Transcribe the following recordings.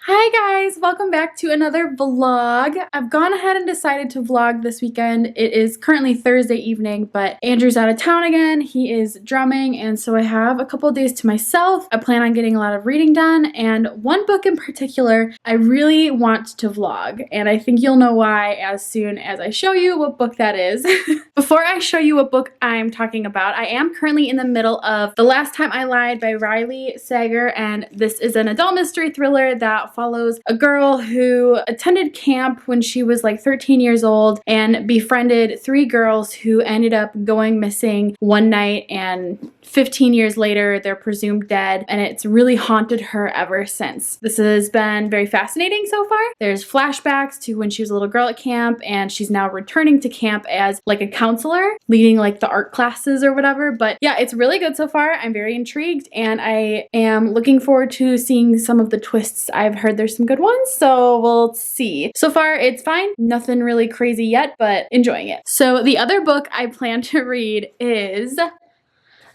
Hi guys, welcome back to another vlog. I've gone ahead and decided to vlog this weekend. It is currently Thursday evening, but Andrew's out of town again. He is drumming, and so I have a couple of days to myself. I plan on getting a lot of reading done, and one book in particular I really want to vlog, and I think you'll know why as soon as I show you what book that is. Before I show you what book I'm talking about, I am currently in the middle of The Last Time I Lied by Riley Sager, and this is an adult mystery thriller that follows a girl who attended camp when she was like 13 years old and befriended 3 girls who ended up going missing one night, and 15 years later they're presumed dead, and it's really haunted her ever since. This has been very fascinating so far. There's flashbacks to when she was a little girl at camp, and she's now returning to camp as like a counselor leading like the art classes or whatever. But yeah, it's really good so far. I'm very intrigued, and I am looking forward to seeing some of the twists. I've heard there's some good ones, so we'll see. So far it's fine, nothing really crazy yet, but enjoying it. So the other book I plan to read is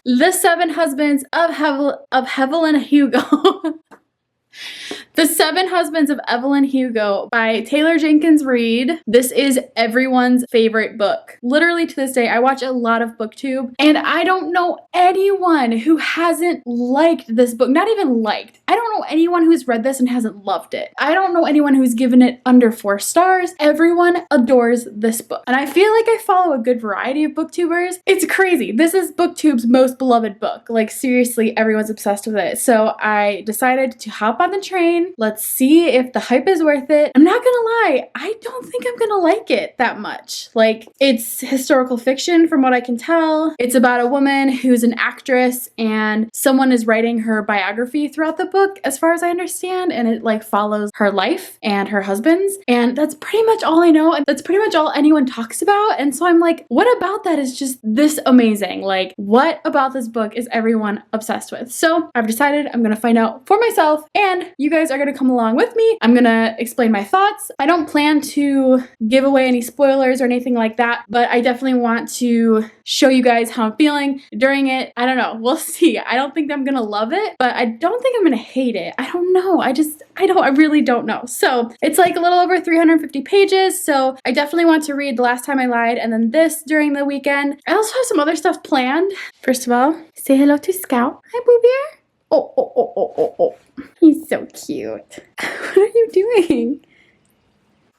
The 7 Husbands of Evelyn Hugo. The 7 Husbands of Evelyn Hugo by Taylor Jenkins Reid. This is everyone's favorite book. Literally to this day, I watch a lot of Booktube, and I don't know anyone who hasn't liked this book. Not even liked. I don't know anyone who's read this and hasn't loved it. I don't know anyone who's given it under 4 stars. Everyone adores this book. And I feel like I follow a good variety of Booktubers. It's crazy. This is Booktube's most beloved book. Like seriously, everyone's obsessed with it. So I decided to hop on the train. Let's see if the hype is worth it. I'm not gonna lie, I don't think I'm gonna like it that much. Like, it's historical fiction from what I can tell. It's about a woman who's an actress, and someone is writing her biography throughout the book, as far as I understand, and it like follows her life and her husband's, and that's pretty much all I know. That's pretty much all anyone talks about, and so I'm like, what about that is just this amazing? Like, what about this book is everyone obsessed with? So I've decided I'm gonna find out for myself, and you guys are gonna come along with me. I'm gonna explain my thoughts. I don't plan to give away any spoilers or anything like that, but I definitely want to show you guys how I'm feeling during it. I don't know, we'll see. I don't think I'm gonna love it, but I don't think I'm gonna hate it. I don't know. I really don't know. So it's like a little over 350 pages, so I definitely want to read The Last Time I Lied and then this during the weekend. I also have some other stuff planned. First of all, say hello to Scout. Hi, Boo Bear. Oh. He's so cute. What are you doing?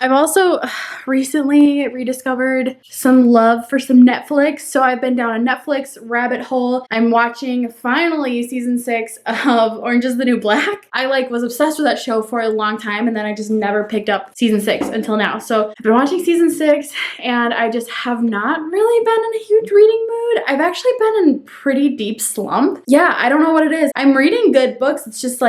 I've also recently rediscovered some love for some Netflix, so I've been down a Netflix rabbit hole. I'm watching finally season 6 of Orange is the New Black. I was obsessed with that show for a long time, and then I just never picked up season 6 until now. So I've been watching season 6, and I just have not really been in a huge reading mood. I've actually been in pretty deep slump. Yeah, I don't know what it is. I'm reading good books. It's just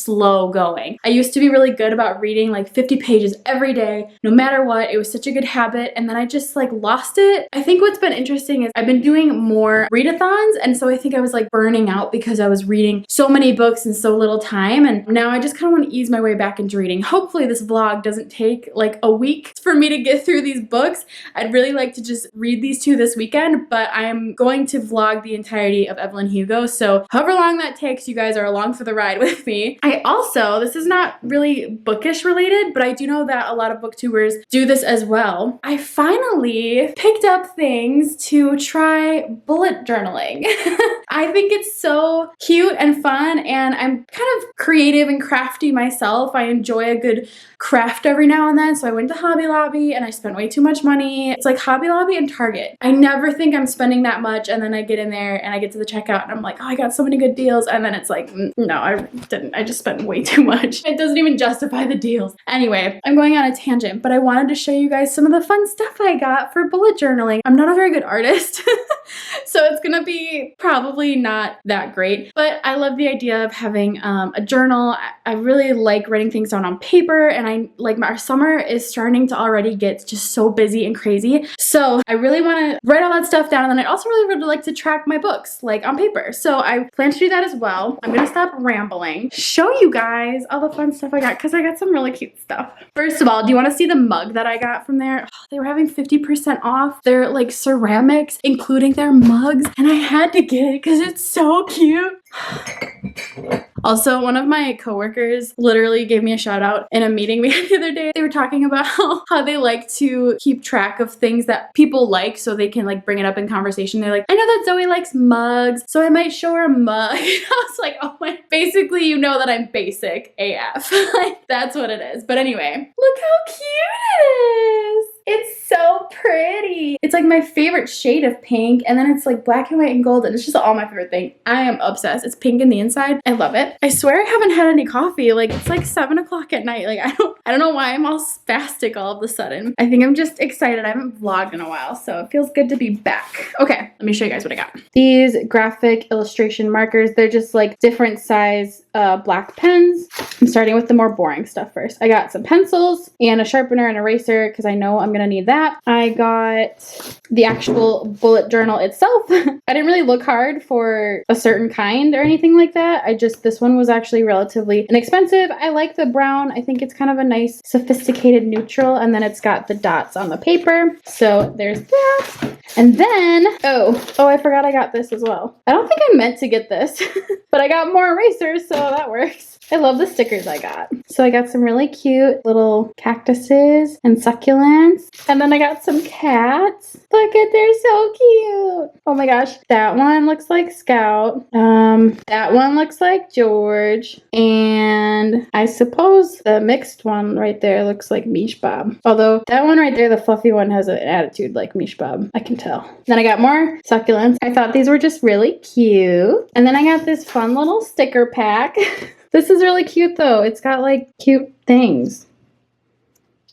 slow going. I used to be really good about reading like 50 pages every day, no matter what. It was such a good habit, and then I just lost it. I think what's been interesting is I've been doing more readathons, and so I think I was burning out because I was reading so many books in so little time, and now I just kind of want to ease my way back into reading. Hopefully this vlog doesn't take a week for me to get through these books. I'd really like to just read these 2 this weekend, but I'm going to vlog the entirety of Evelyn Hugo, so however long that takes, you guys are along for the ride with me. I also, this is not really bookish related, but I do know that a lot of booktubers do this as well. I finally picked up things to try bullet journaling. I think it's so cute and fun, and I'm kind of creative and crafty myself. I enjoy a good craft every now and then, so I went to Hobby Lobby and I spent way too much money. It's like Hobby Lobby and Target. I never think I'm spending that much, and then I get in there and I get to the checkout and I'm like, oh, I got so many good deals, and then it's like, no, I didn't. I just spent way too much. It doesn't even justify the deals. Anyway, I'm going on a tangent, but I wanted to show you guys some of the fun stuff I got for bullet journaling. I'm not a very good artist, so it's gonna be probably not that great, but I love the idea of having a journal. I really like writing things down on paper, and our summer is starting to already get just so busy and crazy, so I really want to write all that stuff down, and then I also really would like to track my books on paper, so I plan to do that as well. I'm gonna stop rambling, show you guys all the fun stuff I got, because I got some really cute stuff. First of all, do you want to see the mug that I got from there? Oh, they were having 50% off their ceramics, including their mugs, and I had to get it because it's so cute. Also, one of my coworkers literally gave me a shout out in a meeting we had the other day. They were talking about how they like to keep track of things that people like so they can like bring it up in conversation. They're like, I know that Zoe likes mugs, so I might show her a mug. I was like, oh my, basically you know that I'm basic AF. Like, that's what it is. But anyway, look how cute it is. It's so pretty. It's like my favorite shade of pink, and then it's like black and white and gold, and it's just all my favorite thing. I am obsessed. It's pink in the inside. I love it. I swear I haven't had any coffee. Like, it's like 7 o'clock at night. Like, I don't know why I'm all spastic all of a sudden. I think I'm just excited. I haven't vlogged in a while, so it feels good to be back. Okay, let me show you guys what I got. These graphic illustration markers, they're just like different size black pens. I'm starting with the more boring stuff first. I got some pencils and a sharpener and eraser because I know I'm gonna need that. I got the actual bullet journal itself. I didn't really look hard for a certain kind or anything like that. This one was actually relatively inexpensive. I like the brown. I think it's kind of a nice sophisticated neutral, and then it's got the dots on the paper. So there's that. And then, oh, I forgot I got this as well. I don't think I meant to get this, but I got more erasers, so that works. I love the stickers I got. So I got some really cute little cactuses and succulents. And then I got some cats. Look at, they're so cute. Oh my gosh. That one looks like Scout. That one looks like George. And I suppose the mixed one right there looks like Mish Bob. Although that one right there, the fluffy one, has an attitude like Mish Bob. I can tell. Then I got more succulents. I thought these were just really cute. And then I got this fun little sticker pack. This is really cute though. It's got like cute things.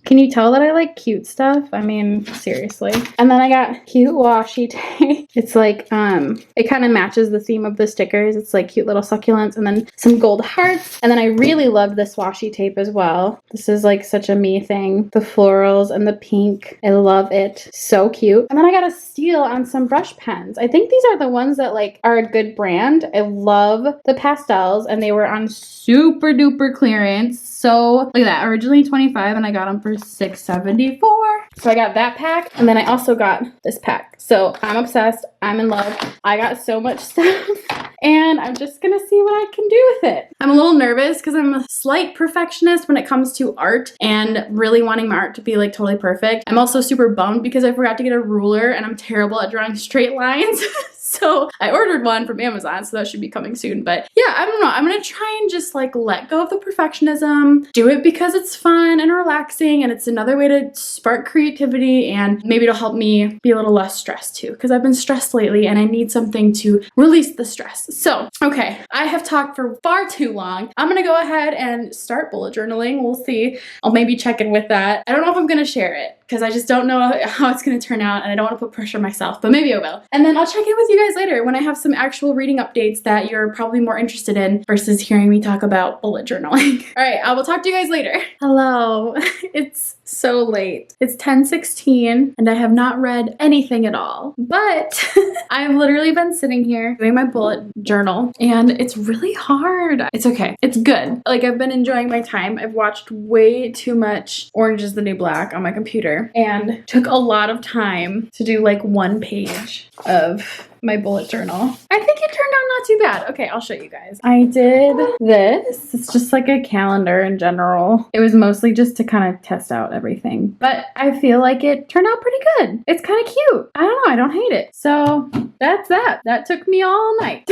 Can you tell that I like cute stuff? I mean, seriously. And then I got cute washi tape. It's like, it kind of matches the theme of the stickers. It's like cute little succulents and then some gold hearts. And then I really love this washi tape as well. This is like such a me thing. The florals and the pink. I love it. So cute. And then I got a steal on some brush pens. I think these are the ones that like are a good brand. I love the pastels and they were on super duper clearance. So look at that. Originally $25 and I got them for $6.74. So I got that pack and then I also got this pack. So I'm obsessed. I'm in love. I got so much stuff and I'm just gonna see what I can do with it. I'm a little nervous because I'm a slight perfectionist when it comes to art and really wanting my art to be like totally perfect. I'm also super bummed because I forgot to get a ruler and I'm terrible at drawing straight lines. So I ordered one from Amazon, so that should be coming soon. But yeah, I don't know. I'm gonna try and just like let go of the perfectionism, do it because it's fun and relaxing and it's another way to spark creativity and maybe it'll help me be a little less stressed too because I've been stressed lately and I need something to release the stress. So, okay, I have talked for far too long. I'm gonna go ahead and start bullet journaling. We'll see. I'll maybe check in with that. I don't know if I'm gonna share it because I just don't know how it's gonna turn out and I don't want to put pressure on myself, but maybe I will. And then I'll check in with you guys later when I have some actual reading updates that you're probably more interested in versus hearing me talk about bullet journaling. All right, I will talk to you guys later. Hello, it's so late. It's 10:16 and I have not read anything at all, but I've literally been sitting here doing my bullet journal and it's really hard. It's okay. It's good. Like I've been enjoying my time. I've watched way too much Orange is the New Black on my computer and took a lot of time to do like 1 page of my bullet journal. I think it turned out not too bad. Okay, I'll show you guys. I did this. It's just like a calendar in general. It was mostly just to kind of test out everything, but I feel like it turned out pretty good. It's kind of cute. I don't know. I don't hate it. So that's that. That took me all night.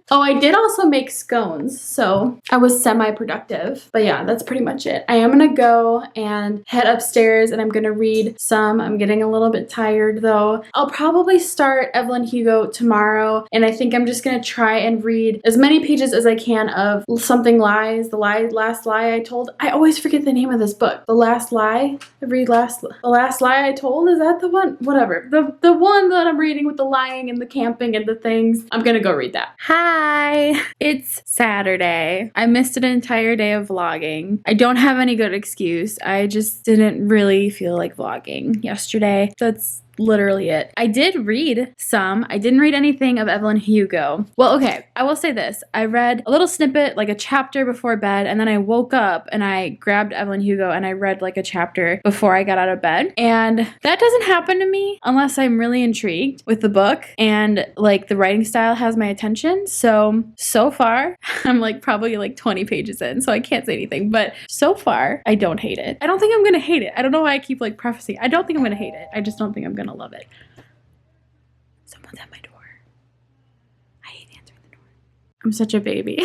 Oh, I did also make scones, so I was semi-productive. But yeah, that's pretty much it. I am gonna go and head upstairs and I'm gonna read some. I'm getting a little bit tired though. I'll probably start Evelyn Hugo tomorrow, and I think I'm just gonna try and read as many pages as I can of Something Lies, the last lie I told. I always forget the name of this book. The Last Lie. The Last Lie I Told. Is that the one? Whatever. The one that I'm reading with the lying and the camping and the things. I'm gonna go read that. Hi, it's Saturday. I missed an entire day of vlogging. I don't have any good excuse. I just didn't really feel like vlogging yesterday. That's literally it. I did read some. I didn't read anything of Evelyn Hugo. Well, okay, I will say this. I read a little snippet, like a chapter before bed, and then I woke up and I grabbed Evelyn Hugo and I read like a chapter before I got out of bed. And that doesn't happen to me unless I'm really intrigued with the book and like the writing style has my attention. So far, I'm like probably like 20 pages in, so I can't say anything. But so far, I don't hate it. I don't think I'm gonna hate it. I don't know why I keep like prefacing. I don't think I'm gonna hate it. I just don't think I'm gonna love it. Someone's at my door. I hate answering the door. I'm such a baby.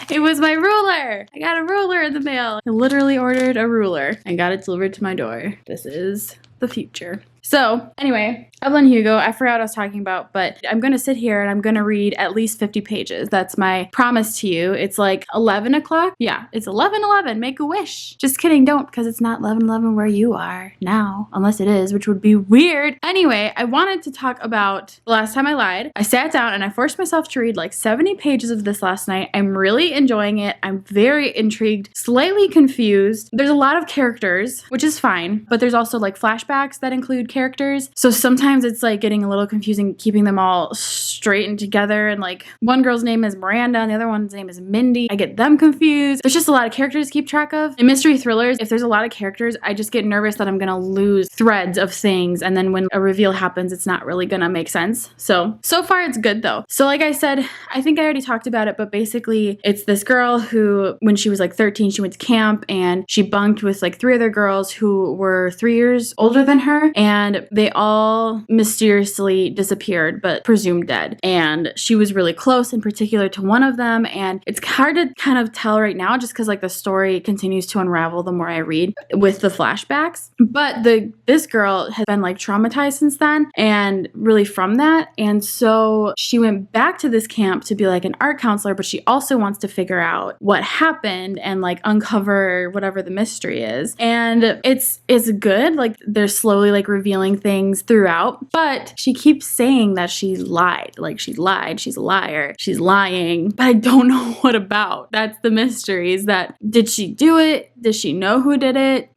It was my ruler. I got a ruler in the mail. I literally ordered a ruler and got it delivered to my door. This is the future. So anyway, Evelyn Hugo, I forgot what I was talking about, but I'm going to sit here and I'm going to read at least 50 pages. That's my promise to you. It's like 11 o'clock. Yeah, it's 11:11. Make a wish. Just kidding. Don't, because it's not 11:11 where you are now, unless it is, which would be weird. Anyway, I wanted to talk about the last time I lied. I sat down and I forced myself to read like 70 pages of this last night. I'm really enjoying it. I'm very intrigued, slightly confused. There's a lot of characters, which is fine, but there's also like flashbacks that include characters. So sometimes it's like getting a little confusing keeping them all straight and together, and like one girl's name is Miranda and the other one's name is Mindy. I get them confused. There's just a lot of characters to keep track of. In mystery thrillers, if there's a lot of characters, I just get nervous that I'm gonna lose threads of things, and then when a reveal happens, it's not really gonna make sense. So far it's good though. So like I said, I think I already talked about it, but basically it's this girl who, when she was like 13, she went to camp and she bunked with like 3 other girls who were 3 years older than her, and they all mysteriously disappeared but presumed dead. And she was really close in particular to one of them, and it's hard to kind of tell right now just because like the story continues to unravel the more I read with the flashbacks. But this girl has been like traumatized since then, and really from that, and so she went back to this camp to be like an art counselor, but she also wants to figure out what happened and like uncover whatever the mystery is. And it's good. Like they're slowly like revealing things throughout, but she keeps saying that she lied. Like she lied, she's a liar, she's lying, but I don't know what about. That's the mystery, is that did she do it? Does she know who did it?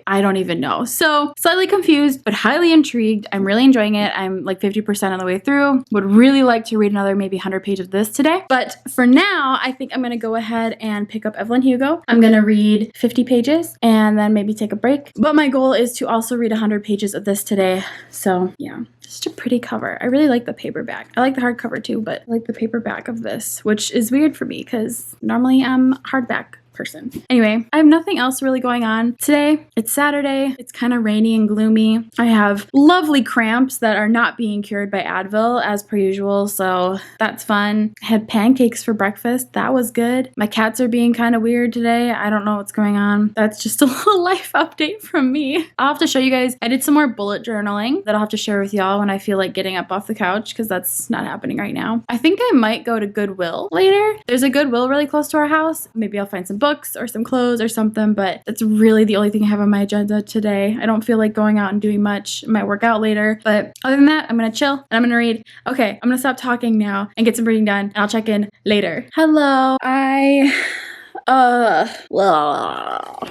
I don't even know. So slightly confused, but highly intrigued. I'm really enjoying it. I'm like 50% of the way through. Would really like to read another maybe 100 pages of this today. But for now, I think I'm going to go ahead and pick up Evelyn Hugo. I'm going to read 50 pages and then maybe take a break. But my goal is to also read 100 pages of this today. So yeah, just a pretty cover. I really like the paperback. I like the hardcover too, but I like the paperback of this, which is weird for me because normally I'm hardback person. Anyway, I have nothing else really going on today. It's Saturday. It's kind of rainy and gloomy. I have lovely cramps that are not being cured by Advil as per usual, so that's fun. I had pancakes for breakfast. That was good. My cats are being kind of weird today. I don't know what's going on. That's just a little life update from me. I'll have to show you guys. I did some more bullet journaling that I'll have to share with y'all when I feel like getting up off the couch, because that's not happening right now. I think I might go to Goodwill later. There's a Goodwill really close to our house. Maybe I'll find some books or some clothes or something, but that's really the only thing I have on my agenda today. I don't feel like going out and doing much. I might work out later, but other than that, I'm gonna chill and I'm gonna read. Okay, I'm gonna stop talking now and get some reading done, and I'll check in later. Hello,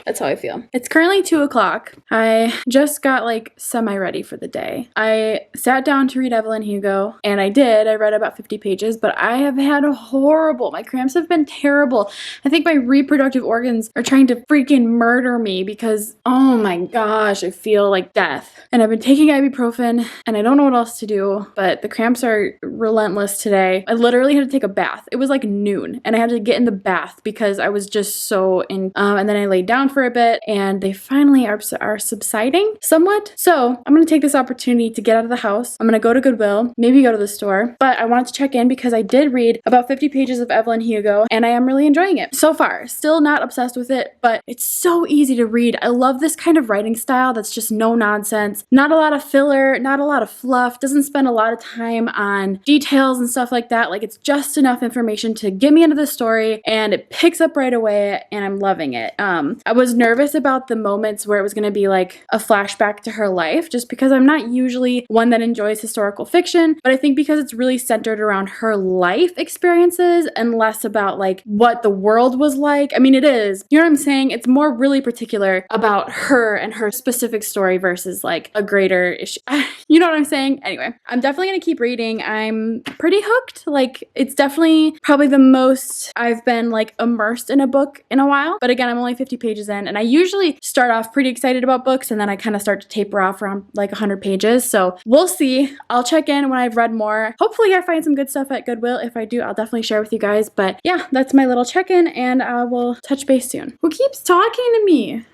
that's how I feel. It's currently 2 o'clock. I just got like semi-ready for the day. I sat down to read Evelyn Hugo, and I did. I read about 50 pages, but I have had my cramps have been terrible. I think my reproductive organs are trying to freaking murder me because, oh my gosh, I feel like death. And I've been taking ibuprofen, and I don't know what else to do, but the cramps are relentless today. I literally had to take a bath. It was like noon, and I had to get in the bath because I was just so in, and then I laid down for a bit, and they finally are subsiding somewhat. So I'm gonna take this opportunity to get out of the house. I'm gonna go to Goodwill, maybe go to the store, but I wanted to check in because I did read about 50 pages of Evelyn Hugo, and I am really enjoying it so far. Still not obsessed with it, but it's so easy to read. I love this kind of writing style that's just no nonsense, not a lot of filler, not a lot of fluff, doesn't spend a lot of time on details and stuff like that. Like, it's just enough information to get me into the story, and it picks up right right away and I'm loving it. I was nervous about the moments where it was going to be like a flashback to her life, just because I'm not usually one that enjoys historical fiction, but I think because it's really centered around her life experiences and less about like what the world was like. I mean, it is, you know what I'm saying? It's more really particular about her and her specific story versus like a greater issue. You know what I'm saying? Anyway, I'm definitely going to keep reading. I'm pretty hooked. Like, it's definitely probably the most I've been like immersed in a book in a while. But again, I'm only 50 pages in, and I usually start off pretty excited about books and then I kind of start to taper off around like 100 pages. So we'll see. I'll check in when I've read more. Hopefully I find some good stuff at Goodwill. If I do, I'll definitely share with you guys. But yeah, that's my little check-in, and I will touch base soon. Who keeps talking to me?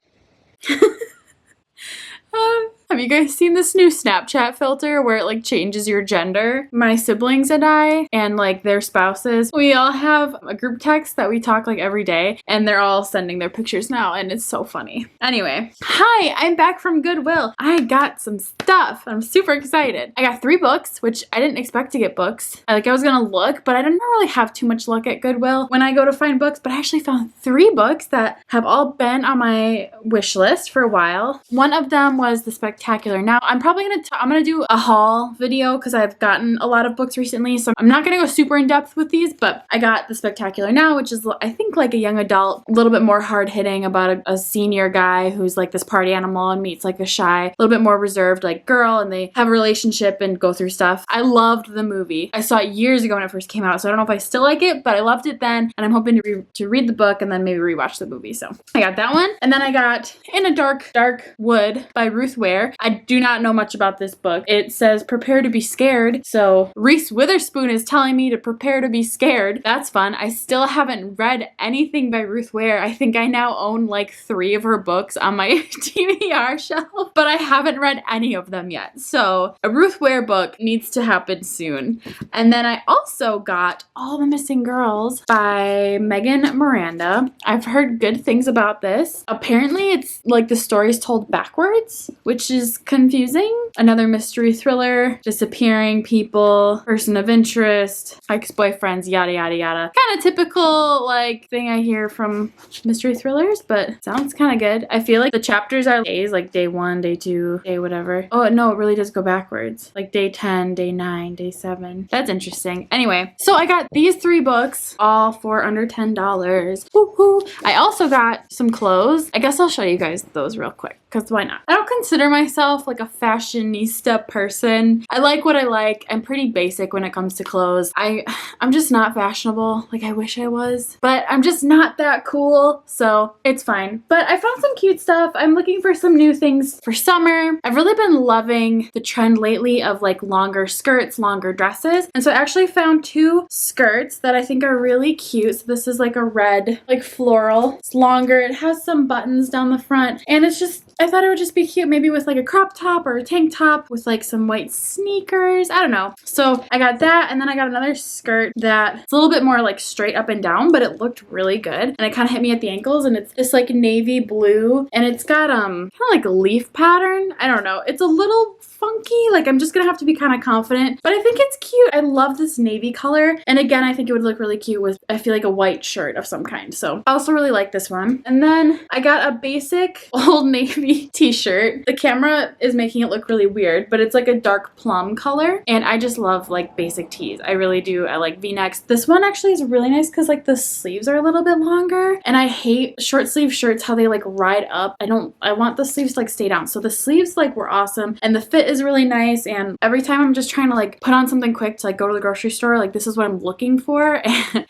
Have you guys seen this new Snapchat filter where it like changes your gender? My siblings and I and like their spouses, we all have a group text that we talk like every day, and they're all sending their pictures now, and it's so funny. Anyway, hi, I'm back from Goodwill. I got some stuff. I'm super excited. I got 3 books, which I didn't expect to get books. I was gonna look, but I didn't really have too much luck at Goodwill when I go to find books, but I actually found 3 books that have all been on my wish list for a while. One of them was the Spectacular Now. I'm probably gonna do a haul video because I've gotten a lot of books recently, so I'm not gonna go super in depth with these, but I got the Spectacular Now, which is I think like a young adult, a little bit more hard hitting about a senior guy who's like this party animal and meets like a shy, a little bit more reserved like girl, and they have a relationship and go through stuff. I loved the movie. I saw it years ago when it first came out, so I don't know if I still like it, but I loved it then, and I'm hoping to read the book and then maybe rewatch the movie. So I got that one, and then I got In a Dark Wood by Ruth Ware. I do not know much about this book. It says prepare to be scared, so Reese Witherspoon is telling me to prepare to be scared. That's fun. I still haven't read anything by Ruth Ware. I think I now own like 3 of her books on my TBR shelf, but I haven't read any of them yet. So a Ruth Ware book needs to happen soon. And then I also got All the Missing Girls by Megan Miranda. I've heard good things about this. Apparently it's like the story's told backwards, which is confusing. Another mystery thriller, disappearing people, person of interest, ex-boyfriends, yada yada yada. Kind of typical like thing I hear from mystery thrillers, but sounds kind of good. I feel like the chapters are days, like day 1, day 2, day whatever. Oh no, it really does go backwards. Like day 10, day 9, day 7. That's interesting. Anyway, so I got these 3 books, all for under $10. Woo-hoo. I also got some clothes. I guess I'll show you guys those real quick, because why not? I don't consider myself like a fashionista person. I like what I like. I'm pretty basic when it comes to clothes. I'm just not fashionable. Like I wish I was, but I'm just not that cool, so it's fine. But I found some cute stuff. I'm looking for some new things for summer. I've really been loving the trend lately of like longer skirts, longer dresses. And so I actually found 2 skirts that I think are really cute. So this is like a red, like floral. It's longer. It has some buttons down the front, and it's just, I thought it would just be cute maybe with like a crop top or a tank top with like some white sneakers. I don't know. So I got that, and then I got another skirt that's a little bit more like straight up and down, but it looked really good. And it kind of hit me at the ankles, and it's this like navy blue, and it's got kind of like a leaf pattern. I don't know. It's a little funky. Like I'm just gonna have to be kind of confident, but I think it's cute. I love this navy color. And again, I think it would look really cute with, I feel like, a white shirt of some kind. So I also really like this one. And then I got a basic Old Navy t-shirt. The camera is making it look really weird, but it's like a dark plum color. And I just love like basic tees. I really do. I like V-necks. This one actually is really nice because like the sleeves are a little bit longer. And I hate short sleeve shirts, how they like ride up. I want the sleeves to like stay down. So the sleeves like were awesome. And the fit is really nice, and every time I'm just trying to like put on something quick to like go to the grocery store, like this is what I'm looking for,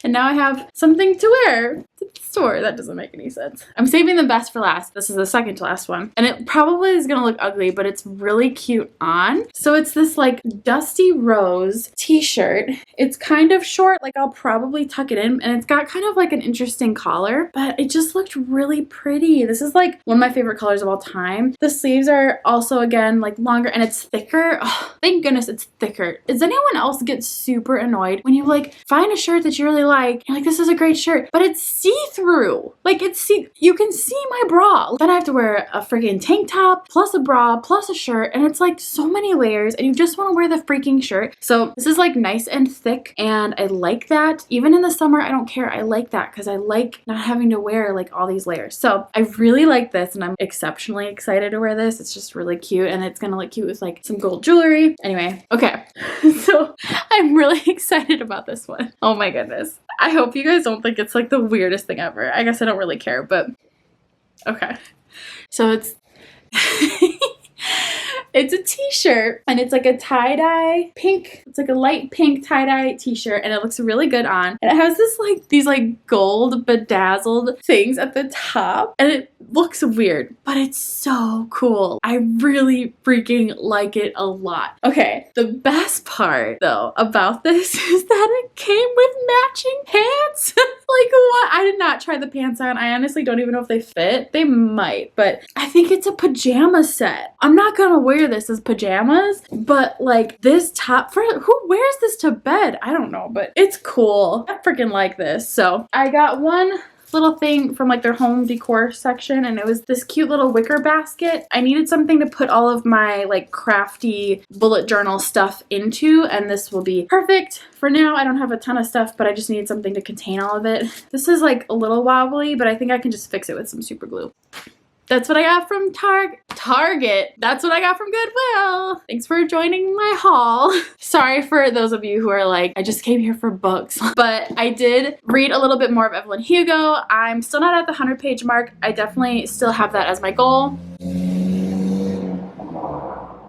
and now I have something to wear to the store. That doesn't make any sense. I'm saving the best for last. This is the second to last one, and it probably is gonna look ugly, but it's really cute on. So it's this like dusty rose t-shirt. It's kind of short, like I'll probably tuck it in, and it's got kind of like an interesting collar, but it just looked really pretty. This is like one of my favorite colors of all time. The sleeves are also again like longer, and it's thicker. Oh, thank goodness it's thicker. Does anyone else get super annoyed when you like find a shirt that you really like, you're like, this is a great shirt, but it's see see-through. Like you can see my bra. Then I have to wear a freaking tank top plus a bra plus a shirt, and it's like so many layers, and you just want to wear the freaking shirt. So this is like nice and thick, and I like that. Even in the summer, I don't care. I like that because I like not having to wear like all these layers. So I really like this, and I'm exceptionally excited to wear this. It's just really cute, and it's gonna look cute with like some gold jewelry. Anyway, okay. So I'm really excited about this one. Oh my goodness. I hope you guys don't think it's like the weirdest thing ever. I guess I don't really care, but okay. So it's it's a t-shirt, and it's like a tie-dye pink. It's like a light pink tie-dye t-shirt, and it looks really good on. And it has these like gold bedazzled things at the top, and it looks weird, but it's so cool. I really freaking like it a lot. Okay, the best part though about this is that it came with matching pants. Like what? I did not try the pants on. I honestly don't even know if they fit. They might, but I think it's a pajama set. I'm not gonna wear this as pajamas, but like this top, for who wears this to bed? I don't know, but it's cool. I freaking like this. So I got one little thing from like their home decor section, and it was this cute little wicker basket. I needed something to put all of my like crafty bullet journal stuff into, and this will be perfect. For now, I don't have a ton of stuff, but I just needed something to contain all of it. This is like a little wobbly, but I think I can just fix it with some super glue. That's what I got from Target. That's what I got from Goodwill. Thanks for joining my haul. Sorry for those of you who are like, I just came here for books. But I did read a little bit more of Evelyn Hugo. I'm still not at the 100-page mark. I definitely still have that as my goal.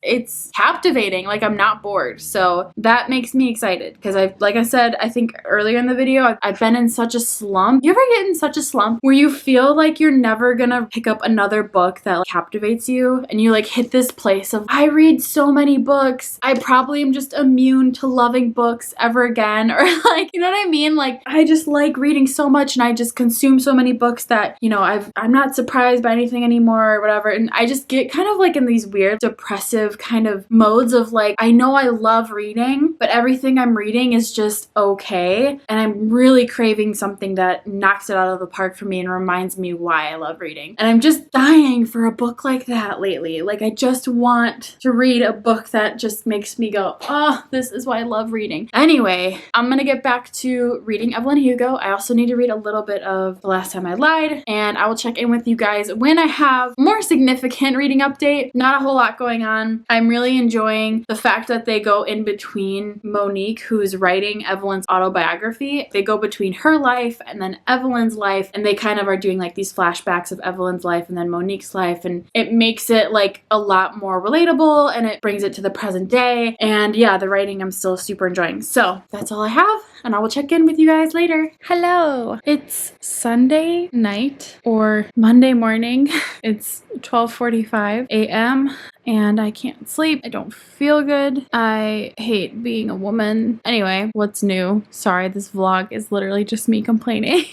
It's captivating. Like, I'm not bored. So that makes me excited because like I said, I think earlier in the video, I've been in such a slump. You ever get in such a slump where you feel like you're never gonna pick up another book that like, captivates you, and you like hit this place of, I read so many books. I probably am just immune to loving books ever again. Or like, you know what I mean? Like, I just like reading so much, and I just consume so many books that, you know, I'm not surprised by anything anymore or whatever. And I just get kind of like in these weird depressive kind of modes of like, I know I love reading, but everything I'm reading is just okay. And I'm really craving something that knocks it out of the park for me and reminds me why I love reading. And I'm just dying for a book like that lately. Like, I just want to read a book that just makes me go, oh, this is why I love reading. Anyway, I'm gonna get back to reading Evelyn Hugo. I also need to read a little bit of The Last Time I Lied, and I will check in with you guys when I have more significant reading update. Not a whole lot going on. I'm really enjoying the fact that they go in between Monique, who's writing Evelyn's autobiography. They go between her life and then Evelyn's life, and they kind of are doing like these flashbacks of Evelyn's life and then Monique's life, and it makes it like a lot more relatable, and it brings it to the present day. And yeah, the writing I'm still super enjoying. So that's all I have, and I will check in with you guys later. Hello! It's Sunday night or Monday morning. It's 12:45 a.m. and I can't sleep. I don't feel good. I hate being a woman. Anyway, what's new? Sorry, this vlog is literally just me complaining.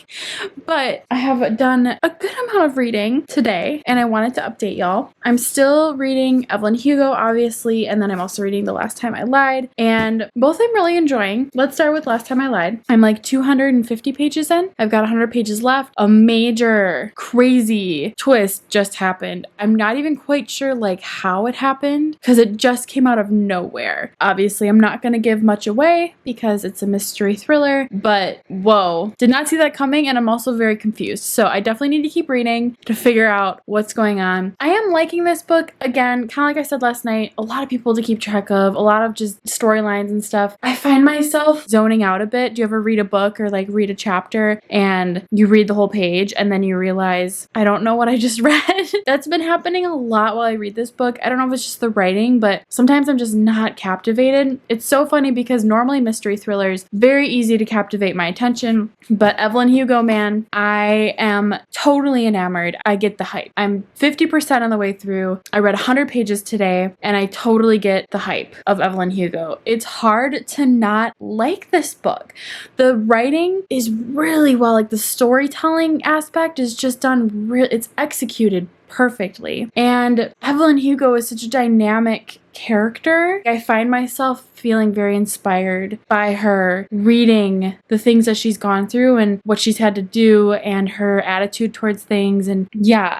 But I have done a good amount of reading today, and I wanted to update y'all. I'm still reading Evelyn Hugo, obviously, and then I'm also reading The Last Time I Lied, and both I'm really enjoying. Let's start with Last Time I Lied. I'm like 250 pages in. I've got 100 pages left. A major, crazy twist just happened. I'm not even quite sure like how it happened because it just came out of nowhere. Obviously, I'm not going to give much away because it's a mystery thriller, but whoa, did not see that coming, and I'm also very confused. So I definitely need to keep reading to figure out what's going on. I am liking this book. Again, kind of like I said last night, a lot of people to keep track of, a lot of just storylines and stuff. I find myself zoning out a bit. Do you ever read a book or like read a chapter and you read the whole page and then you realize, I don't know what I just read? That's been happening a lot while I read this book. I don't know if it's just the writing, but sometimes I'm just not captivated. It's so funny because normally mystery thrillers, very easy to captivate my attention, but Evelyn Hugo, man, I am totally enamored. I get the hype. I'm 50% on the way through. I read 100 pages today, and I totally get the hype of Evelyn Hugo. It's hard to not like this book. The writing is really well, like the storytelling aspect is just done it's executed perfectly. And Evelyn Hugo is such a dynamic character. I find myself feeling very inspired by her, reading the things that she's gone through and what she's had to do and her attitude towards things. And yeah,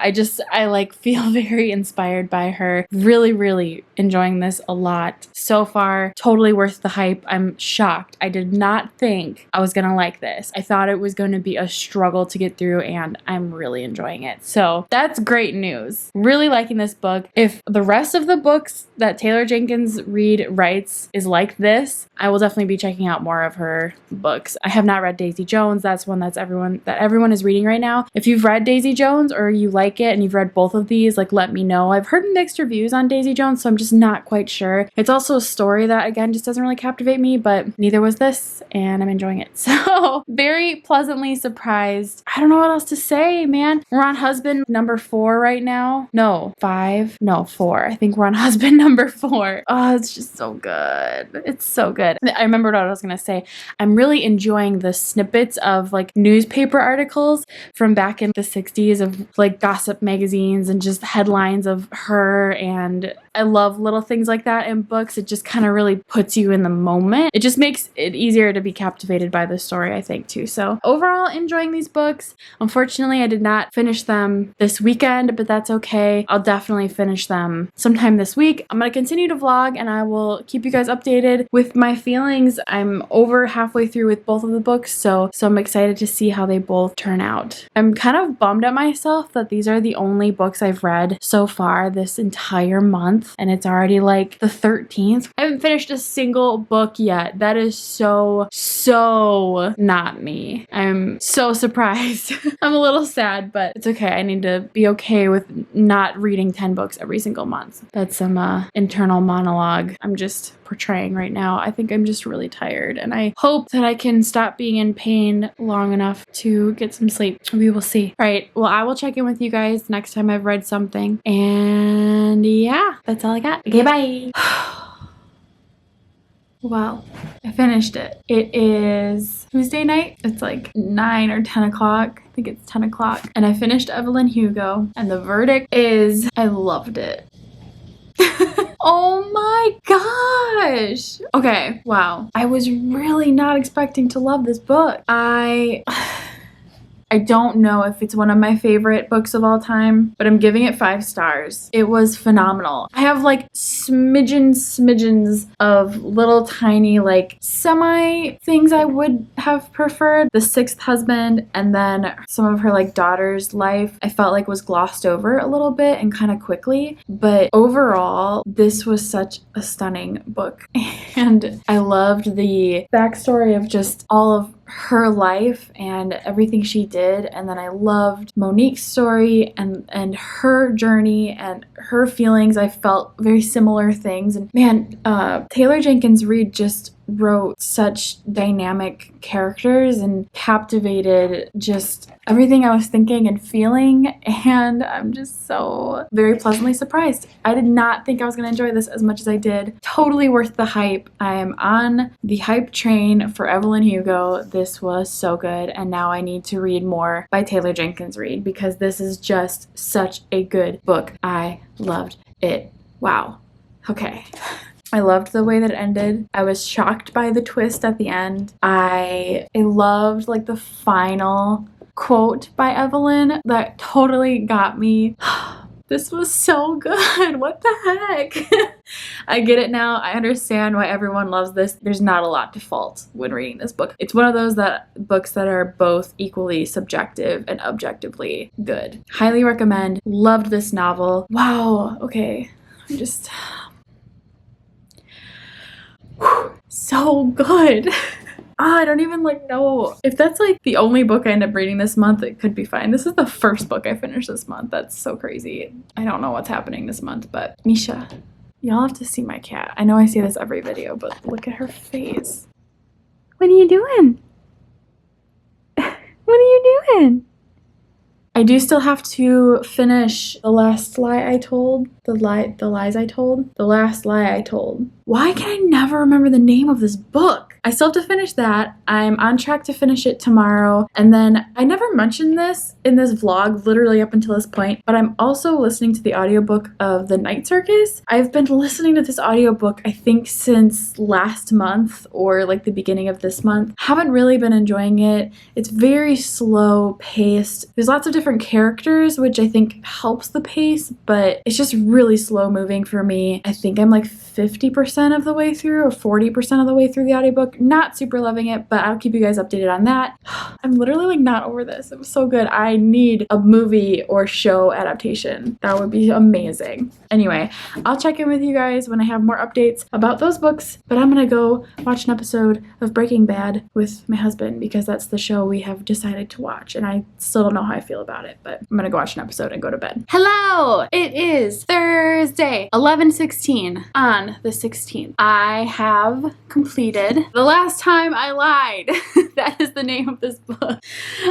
I like feel very inspired by her. Really, really enjoying this a lot so far. Totally worth the hype. I'm shocked. I did not think I was gonna like this. I thought it was going to be a struggle to get through, and I'm really enjoying it. So that's great news. Really liking this book. If the rest of the books that Taylor Jenkins Reid writes is like this, I will definitely be checking out more of her books. I have not read Daisy Jones. That's one that everyone is reading right now. If you've read Daisy Jones or you like it and you've read both of these, like, let me know. I've heard mixed reviews on Daisy Jones, so I'm just not quite sure. It's also a story that, again, just doesn't really captivate me, but neither was this, and I'm enjoying it. So very pleasantly surprised. I don't know what else to say, man. We're on husband number 4 right now. No, 5. No, 4. I think we're on husband number 4. Oh, it's just so good. It's so good. I remembered what I was gonna say. I'm really enjoying the snippets of like newspaper articles from back in the 60s of like gossip magazines and just headlines of her, and I love little things like that in books. It just kind of really puts you in the moment. It just makes it easier to be captivated by the story, I think, too. So overall, enjoying these books. Unfortunately, I did not finish them this weekend, but that's okay. I'll definitely finish them sometime this week. I'm going to continue to vlog, and I will keep you guys updated with my feelings. I'm over halfway through with both of the books, so I'm excited to see how they both turn out. I'm kind of bummed at myself that these are the only books I've read so far this entire month, and it's already like the 13th. I haven't finished a single book yet. That is so not me. I'm so surprised. I'm a little sad, but it's okay. I need to be okay with not reading 10 books every single month. That's some internal monologue I'm just portraying right now. I think I'm just really tired, and I hope that I can stop being in pain long enough to get some sleep. We will see. All right, well, I will check in with you guys next time I've read something, and yeah, that's all I got. Okay, bye. Well, I finished it. It is Tuesday night. It's like 9 or 10 o'clock. I think it's 10 o'clock. And I finished Evelyn Hugo, and the verdict is I loved it. Oh my gosh. Okay, wow. I was really not expecting to love this book. I don't know if it's one of my favorite books of all time, but I'm giving it 5 stars. It was phenomenal. I have like smidgens of little tiny like semi things I would have preferred. The 6th husband and then some of her like daughter's life I felt like was glossed over a little bit and kind of quickly. But overall, this was such a stunning book. And I loved the backstory of just all of her life and everything she did, and then I loved Monique's story and her journey and her feelings. I felt very similar things, and man, Taylor Jenkins Reid just wrote such dynamic characters and captivated just everything I was thinking and feeling, and I'm just so very pleasantly surprised. I did not think I was going to enjoy this as much as I did. Totally worth the hype. I am on the hype train for Evelyn Hugo. This was so good, and now I need to read more by Taylor Jenkins Reid because this is just such a good book. I loved it. Wow. Okay. I loved the way that it ended. I was shocked by the twist at the end. I loved like the final quote by Evelyn that totally got me. This was so good. What the heck? I get it now. I understand why everyone loves this. There's not a lot to fault when reading this book. It's one of those books that are both equally subjective and objectively good. Highly recommend. Loved this novel. Wow. Okay. I'm just... so good. I don't even like know if that's like the only book I end up reading this month. It could be fine. This is the first book I finished this month. That's so crazy. I don't know what's happening this month, but Misha, y'all have to see my cat. I know I say this every video, but look at her face. What are you doing? What are you doing? I do still have to finish The Last Lie I Told. The Lies I Told. The Last Lie I Told. Why can I never remember the name of this book? I still have to finish that. I'm on track to finish it tomorrow. And then I never mentioned this in this vlog literally up until this point, but I'm also listening to the audiobook of The Night Circus. I've been listening to this audiobook I think since last month or like the beginning of this month. Haven't really been enjoying it. It's very slow paced. There's lots of different characters, which I think helps the pace, but it's just really slow moving for me. I think I'm like 50% of the way through or 40% of the way through the audiobook. Not super loving it, but I'll keep you guys updated on that. I'm literally like not over this. It was so good. I need a movie or show adaptation. That would be amazing. Anyway, I'll check in with you guys when I have more updates about those books, but I'm gonna go watch an episode of Breaking Bad with my husband because that's the show we have decided to watch, and I still don't know how I feel about it, but I'm gonna go watch an episode and go to bed. Hello! It is Thursday, 11/16 on the 16th. I have completed The Last Time I Lied. That is the name of this book.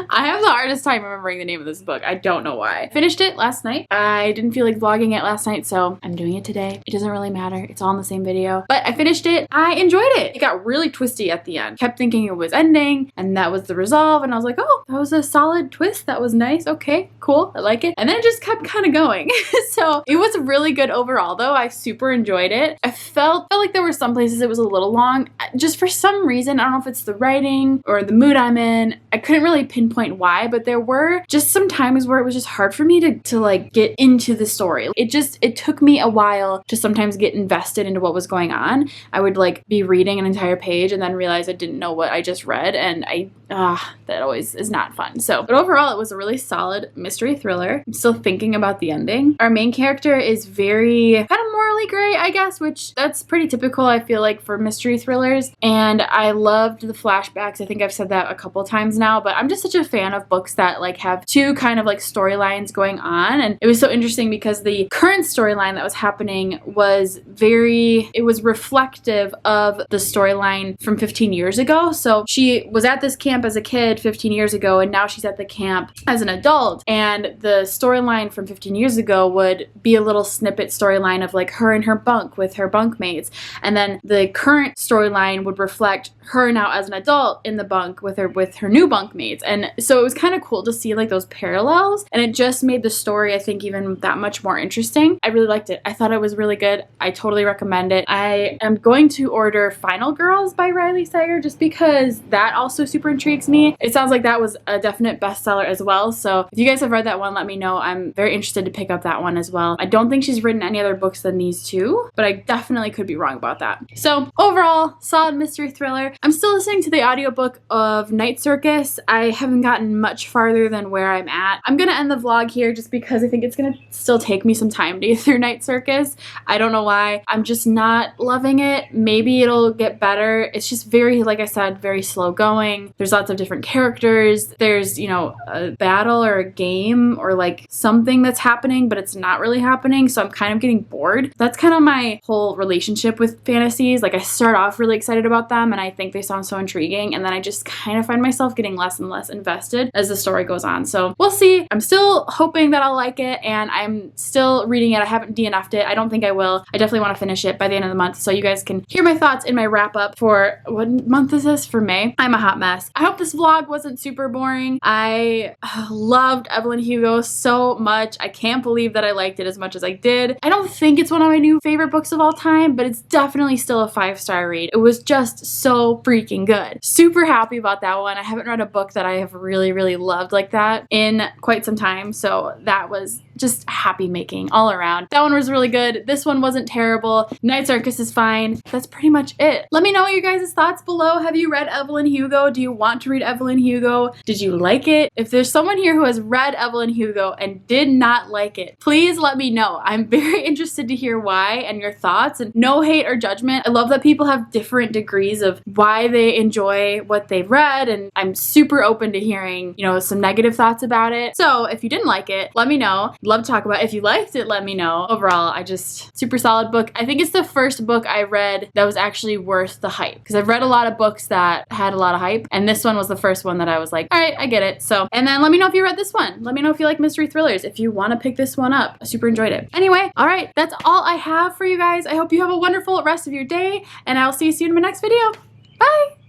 I have the hardest time remembering the name of this book. I don't know why. I finished it last night. I didn't feel like vlogging it last night, so I'm doing it today. It doesn't really matter. It's all in the same video. But I finished it. I enjoyed it. It got really twisty at the end. Kept thinking it was ending, and that was the resolve, and I was like, oh, that was a solid twist. That was nice. Okay, cool. I like it. And then it just kept kind of going. So it was really good overall, though. I super enjoyed it. I felt like there were some places it was a little long. Just for some reason, I don't know if it's the writing or the mood I'm in. I couldn't really pinpoint why, but there were just some times where it was just hard for me to like get into the story. It took me a while to sometimes get invested into what was going on. I would like be reading an entire page and then realize I didn't know what I just read, and that always is not fun. So, but overall it was a really solid mystery thriller. I'm still thinking about the ending. Our main character is very kind of morally gray, I guess, which that's pretty typical, I feel like, for mystery thrillers. And I loved the flashbacks. I think I've said that a couple times now, but I'm just such a fan of books that like have two kind of like storylines going on. And it was so interesting because the current storyline that was happening was it was reflective of the storyline from 15 years ago. So she was at this camp as a kid 15 years ago, and now she's at the camp as an adult. And the storyline from 15 years ago would be a little snippet storyline of like her in her bunk with her bunkmates. And then the current storyline would reflect her now as an adult in the bunk with her new bunkmates. And so it was kind of cool to see like those parallels, and it just made the story, I think, even that much more interesting. I really liked it. I thought it was really good. I totally recommend it. I am going to order Final Girls by Riley Sager just because that also super intrigues me. It sounds like that was a definite bestseller as well. So if you guys have read that one, let me know. I'm very interested to pick up that one as well. I don't think she's written any other books than these two, but I definitely could be wrong about that. So overall, solid mystery thriller. I'm still listening to the audiobook of Night Circus. I haven't gotten much farther than where I'm at. I'm gonna end the vlog here just because I think it's gonna still take me some time to get through Night Circus. I don't know why. I'm just not loving it. Maybe it'll get better. It's just very, like I said, very slow going. There's lots of different characters. There's, you know, a battle or a game or like something that's happening, but it's not really happening. So I'm kind of getting bored. That's kind of my whole relationship with fantasies. Like I start off really excited about them and I think they sound so intriguing, and then I just kind of find myself getting less and less invested as the story goes on. So we'll see. I'm still hoping that I'll like it, and I'm still reading it. I haven't DNF'd it. I don't think I will. I definitely want to finish it by the end of the month, so you guys can hear my thoughts in my wrap up for, what month is this? For May. I'm a hot mess. I hope this vlog wasn't super boring. I loved Evelyn Hugo so much. I can't believe that I liked it as much as I did. I don't think it's one of my new favorite books of all time, but it's definitely still a 5-star read. It was just so freaking good. Super happy about that one. I haven't read a book that I have really, really loved like that in quite some time, so that was just happy making all around. That one was really good. This one wasn't terrible. Night Circus is fine. That's pretty much it. Let me know your guys' thoughts below. Have you read Evelyn Hugo? Do you want to read Evelyn Hugo? Did you like it? If there's someone here who has read Evelyn Hugo and did not like it, please let me know. I'm very interested to hear why and your thoughts, and no hate or judgment. I love that people have different degrees of why they enjoy what they've read, and I'm super open to hearing, you know, some negative thoughts about it. So if you didn't like it, let me know. Love to talk about it. If you liked it, let me know. Overall, super solid book. I think it's the first book I read that was actually worth the hype, because I've read a lot of books that had a lot of hype, and this one was the first one that I was like, all right, I get it. So, and then let me know if you read this one. Let me know if you like mystery thrillers, if you want to pick this one up. I super enjoyed it. Anyway, all right, that's all I have for you guys. I hope you have a wonderful rest of your day, and I'll see you soon in my next video. Bye!